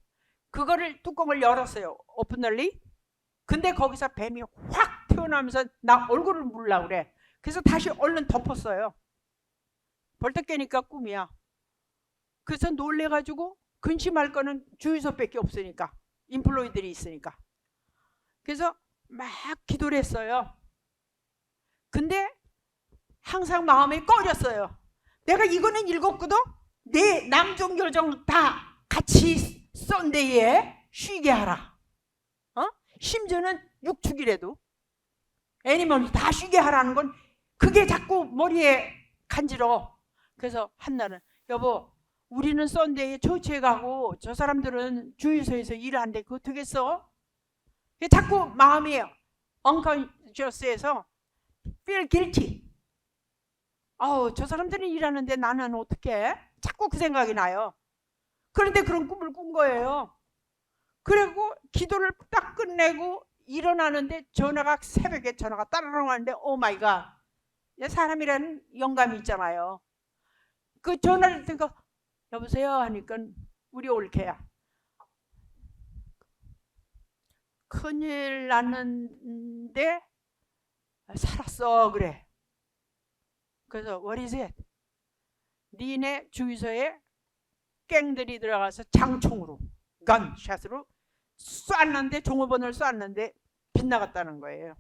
그거를 뚜껑을 열었어요. 오픈널리. 근데 거기서 뱀이 확 튀어나오면서 나 얼굴을 물으려고 그래. 그래서 다시 얼른 덮었어요. 벌떡 깨니까 꿈이야. 그래서 놀래가지고 근심할 거는 주유소밖에 없으니까. 인플로이들이 있으니까. 그래서 막 기도를 했어요. 근데 항상 마음이 꺼렸어요. 내가 이거는 읽었거든. 내 남종 여종 다 같이 썬데이에 쉬게 하라. 심지어는 육축이라도 애니멀 다 쉬게 하라는 건 그게 자꾸 머리에 간지러. 그래서 한날은 여보, 우리는 썬데이에 처치에 가고 저 사람들은 주유소에서 일하는데 그거 되겠어? 자꾸 마음이 unconscious에서 feel guilty. 저 사람들이 일하는데 나는 어떻게? 자꾸 그 생각이 나요. 그런데 그런 꿈을 꾼 거예요. 그리고 기도를 딱 끝내고 일어나는데 새벽에 전화가 따르릉 하는데 오 마이 갓. 사람이라는 영감이 있잖아요. 그 전화를 듣고 여보세요 하니까 우리 올케야. 큰일 났는데 살았어 그래. 그래서 what is it? 니네 주유소에 갱들이 들어가서 장총으로 건샷으로 쐈는데 종업원을 쐈는데 빗나갔다는 거예요.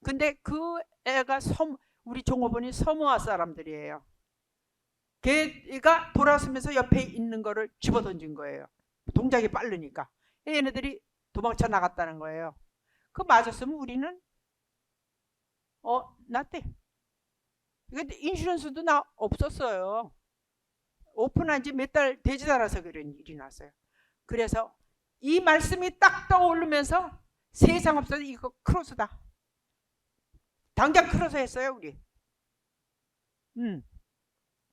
근데 그 애가 우리 종업원이 서모아 사람들이에요. 걔가 돌아서면서 옆에 있는 거를 집어던진 거예요. 동작이 빠르니까. 얘네들이 도망쳐 나갔다는 거예요. 그거 맞았으면 우리는 나때. 근데 인슈런스도 나 없었어요. 오픈한 지 몇 달 되지도 않아서 그런 일이 났어요. 그래서 이 말씀이 딱 떠오르면서 세상 없어서 이거 크로스다. 당장 크로스 했어요 우리.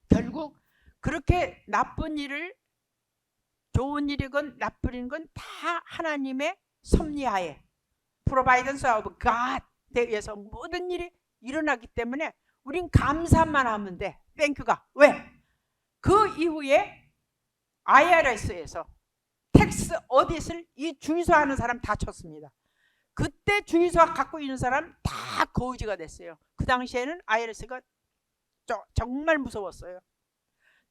결국 그렇게 나쁜 일을 좋은 일이건 나쁜 일이건 다 하나님의 섭리하에 Providence of God에 의해서 모든 일이 일어나기 때문에 우린 감사만 하면 돼. 땡큐가. 왜? 그 이후에 IRS에서 텍스 어딧을 이 주유소 하는 사람 다 쳤습니다. 그때 주유소 갖고 있는 사람 다 거지가 됐어요. 그 당시에는 IRS가 정말 무서웠어요.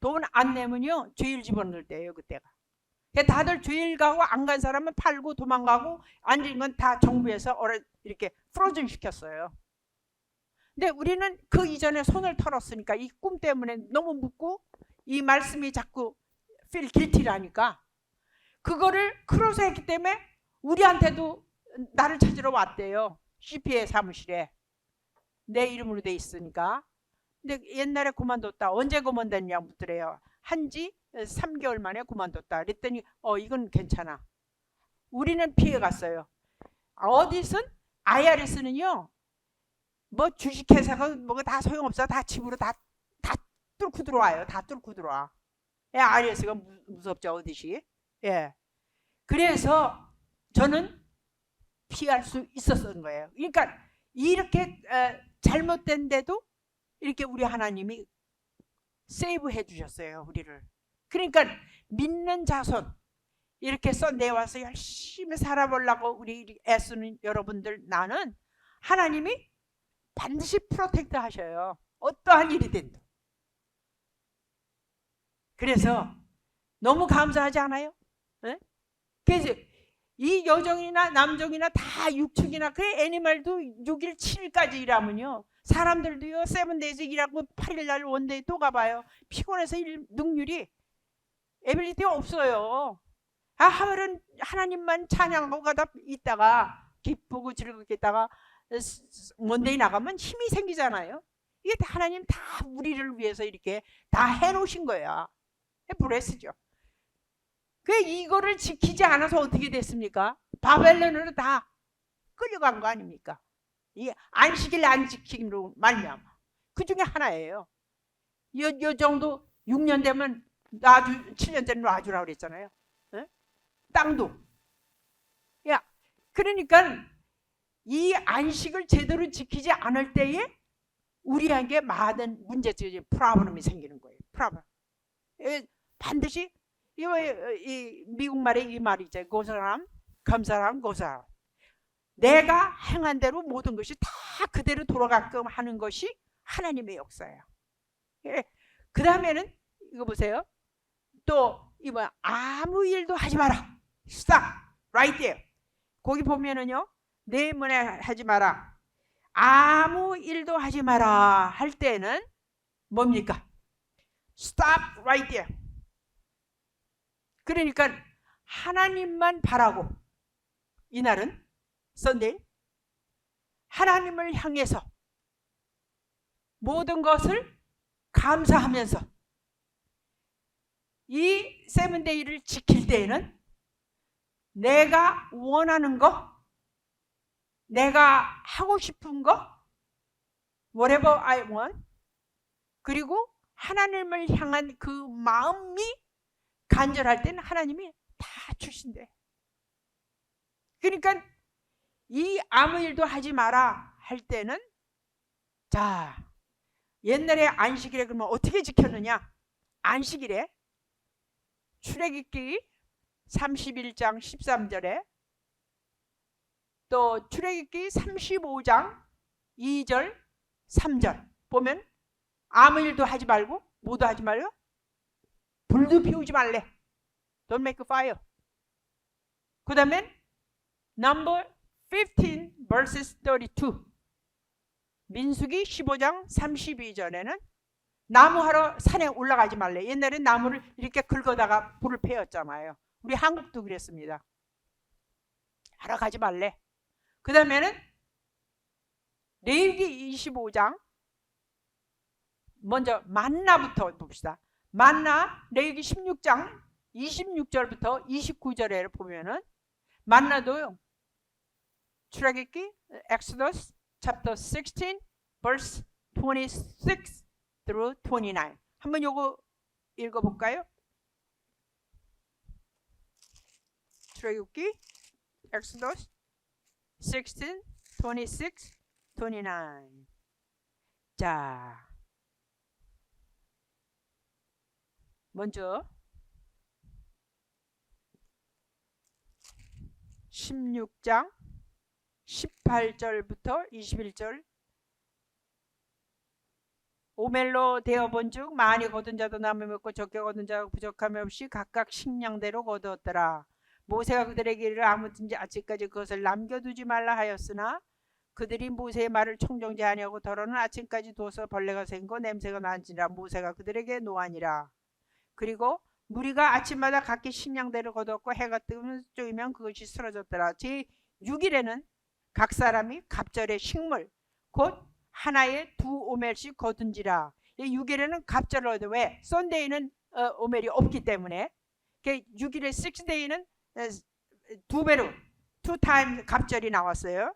돈 안 내면요 죄일 집어넣을 때예요 그때가. 다들 죄일 가고 안 간 사람은 팔고 도망가고 앉은 건 다 정부에서 이렇게 프로즌 시켰어요. 근데 우리는 그 이전에 손을 털었으니까 이 꿈 때문에 너무 묻고 이 말씀이 자꾸 feel guilty라니까 그거를 크로스 했기 때문에 우리한테도 나를 찾으러 왔대요. CPA 사무실에. 내 이름으로 돼 있으니까. 근데 옛날에 그만뒀다. 언제 그만뒀냐 묻더래요. 한지 3개월 만에 그만뒀다. 그랬더니 이건 괜찮아. 우리는 피해갔어요. 어디선 IRS는요. 뭐 주식회사가 뭐가 다 소용없어. 다 집으로 다 뚫고 들어와요. 다 뚫고 들어와. IRS가 무섭죠 어디시. 예. 그래서 저는 피할 수 있었던 거예요. 그러니까 이렇게 잘못된데도 이렇게 우리 하나님이 세이브 해주셨어요 우리를. 그러니까 믿는 자손 이렇게 내와서 열심히 살아보려고 우리 애쓰는 여러분들 나는 하나님이 반드시 프로텍트 하셔요. 어떠한 일이 된다. 그래서 너무 감사하지 않아요? 네? 그래서 이 여종이나 남종이나 다 6축이나 그래 애니멀도 6일 7일까지 일하면요 사람들도요 7days 일하고 8일날 원데이 또 가봐요. 피곤해서 능률이 에빌리티가 없어요. 하늘은 하나님만 찬양하고 가다 있다가 기쁘고 즐겁게 있다가 원데이 나가면 힘이 생기잖아요. 이게 다 하나님 다 우리를 위해서 이렇게 다 해놓으신 거야. 브레스죠. 이거를 지키지 않아서 어떻게 됐습니까? 바벨론으로 다 끌려간 거 아닙니까? 이 안식일 안 지킴으로 말미암아. 그 중에 하나예요. 요 정도 6년 되면 7년 되면 놔주라고 그랬잖아요. 에? 땅도. 야, 그러니까 이 안식을 제대로 지키지 않을 때에 우리에게 많은 문제점이 프로블럼이 생기는 거예요. 프로블럼. 반드시 이 미국 말에 이 말이 있죠. 고사람, 감사람, 고사람. 내가 행한 대로 모든 것이 다 그대로 돌아가게끔 하는 것이 하나님의 역사예요. 그 다음에는 이거 보세요. 또 이거 아무 일도 하지 마라. Stop right there. 거기 보면은요. 내 문에 하지 마라. 아무 일도 하지 마라 할 때는 뭡니까? Stop right there. 그러니까 하나님만 바라고, 이날은 썬데이, 하나님을 향해서 모든 것을 감사하면서 이 세븐데이를 지킬 때에는 내가 원하는 거, 내가 하고 싶은 거, whatever I want, 그리고 하나님을 향한 그 마음이 간절할 때는 하나님이 다 주신대. 그러니까 이 아무 일도 하지 마라 할 때는, 자, 옛날에 안식일에 그러면 어떻게 지켰느냐? 안식일에 출애굽기 31장 13절에 또 출애굽기 35장 2절 3절 보면 아무 일도 하지 말고, 뭐도 하지 말고, 불도 피우지 말래. Don't make a fire. 그 다음에 number 15 verses 32, 민수기 15장 32절에는 나무하러 산에 올라가지 말래. 옛날엔 나무를 이렇게 긁어다가 불을 피웠잖아요. 우리 한국도 그랬습니다. 하러 가지 말래. 그 다음에는 레위기 25장, 먼저 만나부터 봅시다. 만나 레위기 16장 26절부터 29절에 보면은 만나도요, 출애굽기 Exodus chapter 16 verse 26 through 29. 한번 요거 읽어볼까요? 출애굽기 Exodus 16, 26, 29. 자, 먼저 16장 18절부터 21절. 오멜로 되어본 즉 많이 거둔 자도 남을 먹고 적게 거둔 자가 부족함이 없이 각각 식량대로 거두었더라. 모세가 그들에게 이르기를 아무든지 아침까지 그것을 남겨두지 말라 하였으나 그들이 모세의 말을 청정지 아니하고 더러는 아침까지 두어서 벌레가 생고 냄새가 나니라. 모세가 그들에게 노하니라. 그리고 무리가 아침마다 각기 식량대로 거두었고 해가 뜨면 쪼이면 그것이 쓰러졌더라. 제6일에는 각 사람이 갑절의 식물 곧 하나에 2오멜씩 거둔지라. 6일에는 갑절을 얻어. 왜? 썬데이는 오멜이 없기 때문에. 6일에 6데이는 2배로 2타임 갑절이 나왔어요.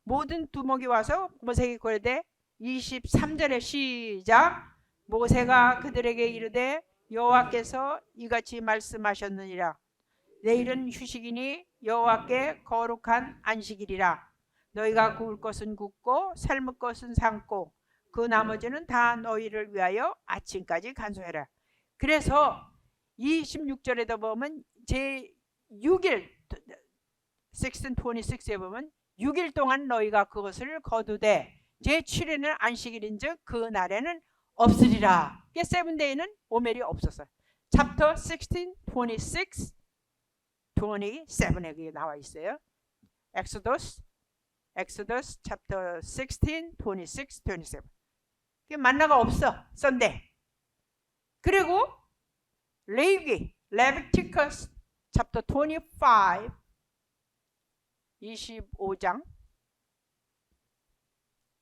모든 두목이 와서 모세에게 고르되 23절에 시작. 모세가 그들에게 이르되 여호와께서 이같이 말씀하셨느니라. 내일은 휴식이니 여호와께 거룩한 안식일이라. 너희가 구울 것은 굽고 삶을 것은 삶고 그 나머지는 다 너희를 위하여 아침까지 간수해라. 그래서 26절에도 보면 제6일 16:26에 보면 6일 동안 너희가 그것을 거두되 제7일에는 안식일인즉 그 날에는 없으리라. 세븐데이는 오멜이 없었어요. 챕터 16, 26, 27에 그게 나와 있어요. 엑소더스 챕터 16, 26, 27. 만나가 없어. 썬데이. 그리고 레위기 레비티커스 챕터 25 25장.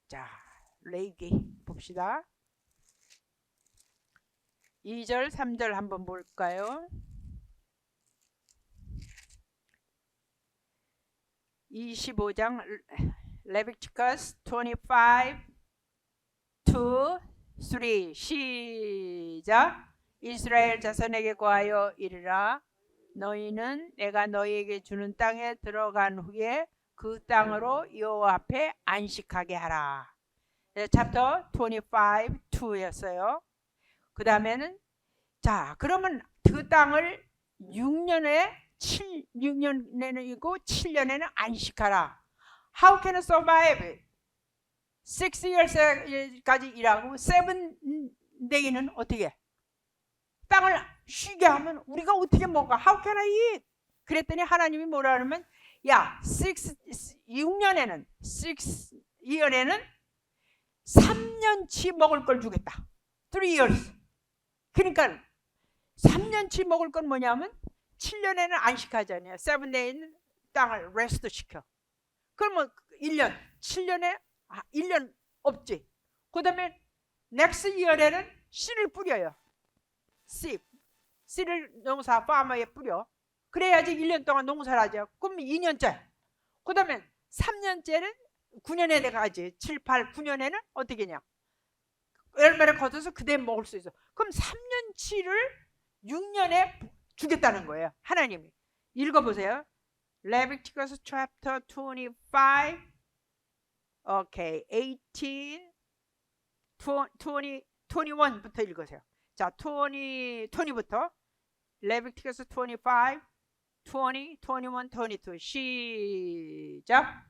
자, 레위기 봅시다. 2절 3절 한번 볼까요? 25장 레비티커스 25 2, 3 시작. 이스라엘 자손에게 고하여 이르라. 너희는 내가 너희에게 주는 땅에 들어간 후에 그 땅으로 여호와 앞에 안식하게 하라. 챕터 25, 2였어요. 그 다음에는 자, 그러면 그 땅을 6년에는 있고 7년에는 안식하라. How can I survive? 6 years까지 일하고 7day는 어떻게? 땅을 쉬게 하면 우리가 어떻게 먹어? How can I eat? 그랬더니 하나님이 뭐라 하냐면 야, 6년에는 3년치 먹을 걸 주겠다. 3 years. 그러니까 3년치 먹을 건 뭐냐면 7년에는 안식하잖아요. 7day는 땅을 레스트 시켜. 그러면 1년, 7년에 1년 없지. 그 다음에 next year에는 씨를 뿌려요. 씨를 농사 파머에 뿌려. 그래야지 1년 동안 농사를 하죠. 그럼 2년째. 그 다음에 3년째는 9년에 내가지. 7, 8, 9년에는 어떻게 하냐. 열매를 거둬서 그대 먹을 수 있어. 그럼 3년치를 6년에 주겠다는 거예요. 하나님이. 읽어보세요. Leviticus chapter 25. 오케이. 18, 20, 21부터 읽으세요. 자, 20부터 Leviticus 25, 20, 21, 22 시작.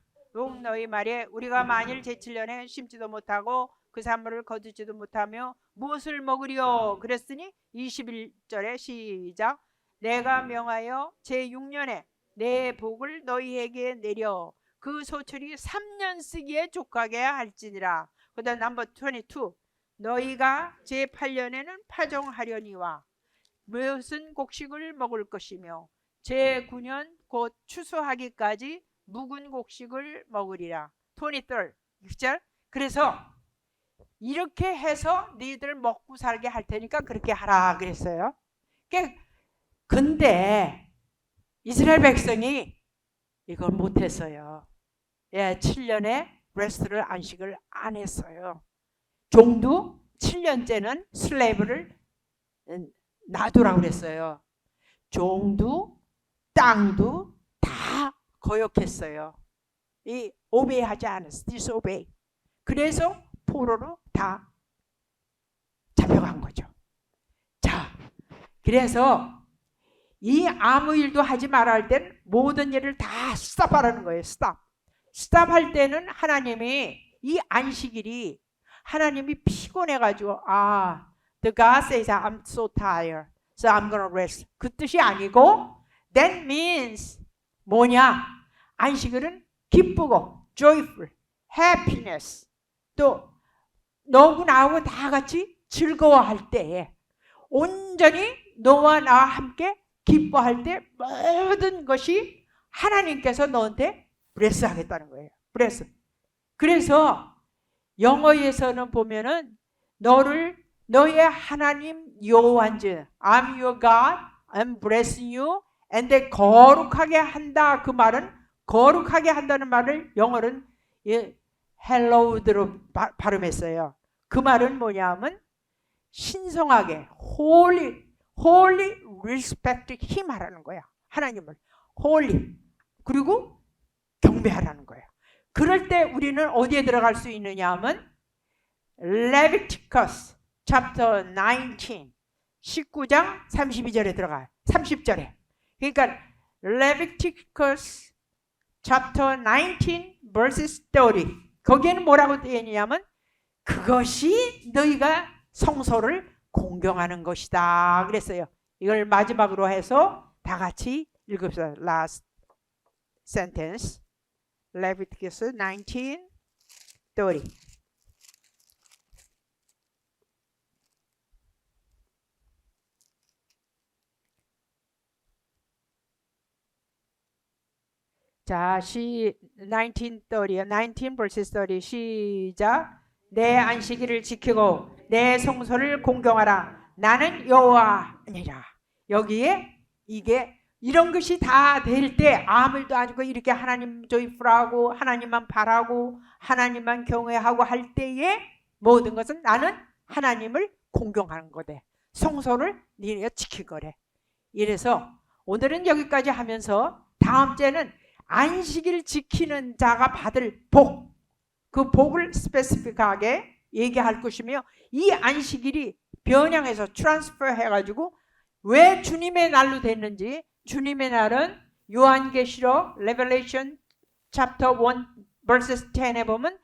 너희 말에 우리가 만일 제7년에 심지도 못하고 그 산물을 거두지도 못하며 무엇을 먹으리요? 그랬으니 21절에 시작. 내가 명하여 제6년에 내 복을 너희에게 내려 그 소출이 3년 쓰기에 족하게 할지니라. 그 다음 넘버 22. 너희가 제8년에는 파종하려니와 무슨 곡식을 먹을 것이며 제9년 곧 추수하기까지 묵은 곡식을 먹으리라. 23. 그래서 이렇게 해서 너희들 먹고 살게 할 테니까 그렇게 하라 그랬어요. 근데 이스라엘 백성이 이걸 못했어요. 7년에 레스트를 안식을 안 했어요. 종도 7년째는 슬레이브를 놔두라고 그랬어요. 종도 땅도 다 거역했어요. 이 오베이하지 않았어. 디스오베이. 그래서 포로로 다 잡혀간 거죠. 자, 그래서 이 아무 일도 하지 말아 할 때는 모든 일을 다 스탑하라는 거예요. 스탑할 때는 하나님이 이 안식일이 하나님이 피곤해가지고 the God says I'm so tired, so I'm gonna rest. 그 뜻이 아니고 that means 뭐냐? 안식일은 기쁘고 joyful, happiness. 또 너하고 나하고 다 같이 즐거워할 때에 온전히 너와 나와 함께 기뻐할 때 모든 것이 하나님께서 너한테 브레스 하겠다는 거예요. 브레스. 그래서 영어에서는 보면은 너의 하나님 여호와인지 I'm your God, I'm blessing you, and 거룩하게 한다. 그 말은 거룩하게 한다는 말을 영어는 hallowed로 발음했어요. 그 말은 뭐냐면 신성하게 holy respect him 하라는 거야. 하나님을 holy 그리고 경배하라는 거예요. 그럴 때 우리는 어디에 들어갈 수 있느냐 하면 Leviticus chapter 19 19장 32절에 들어가요. 30절에. 그러니까 Leviticus chapter 19 verses 30 거기에는 뭐라고 되어 있냐면 그것이 너희가 성소를 공경하는 것이다 그랬어요. 이걸 마지막으로 해서 다 같이 읽읍시다. Last sentence. Leviticus 19, 30. 자, 19 verses 30 시작. 내 안식일을 지키고 내 성소를 공경하라. 나는 여호와니라. 여기에 이런 것이 다 될 때 아무 일도 아니고 이렇게 하나님 조이풀하고 하나님만 바라고 하나님만 경외하고 할 때에 모든 것은 나는 하나님을 공경하는 거래. 성소를 니네가 지킬 거래. 이래서 오늘은 여기까지 하면서 다음 주에는 안식일 지키는 자가 받을 복, 그 복을 스페시픽하게 얘기할 것이며 이 안식일이 변형해서 트랜스퍼 해가지고 왜 주님의 날로 됐는지 주님의 날은 요한계시록 Revelation chapter 1 verses 10에 보면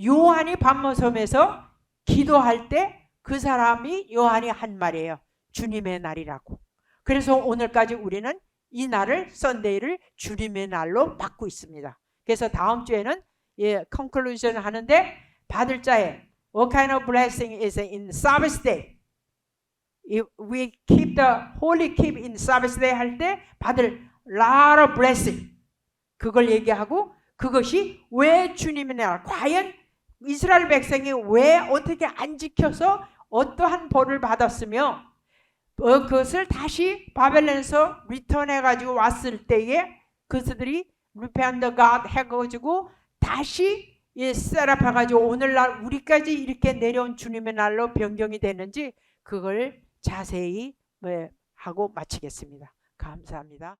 요한이 밤모섬에서 기도할 때 그 사람이 요한이 한 말이에요. 주님의 날이라고. 그래서 오늘까지 우리는 이 날을 썬데이를 주님의 날로 받고 있습니다. 그래서 다음 주에는 conclusion 하는데 받을 자에 What kind of blessing is in Sabbath day? we keep the holy keep in Sabbath day 할 때 받을 lot of blessing 그걸 얘기하고 그것이 왜 주님의 나라 과연 이스라엘 백성이 왜 어떻게 안 지켜서 어떠한 벌을 받았으며 그것을 다시 바벨론에서 리턴해가지고 왔을 때에 그들이 repent God 해가지고 다시 셋업해가지고 오늘날 우리까지 이렇게 내려온 주님의 날로 변경이 되는지 그걸 자세히 하고 마치겠습니다. 감사합니다.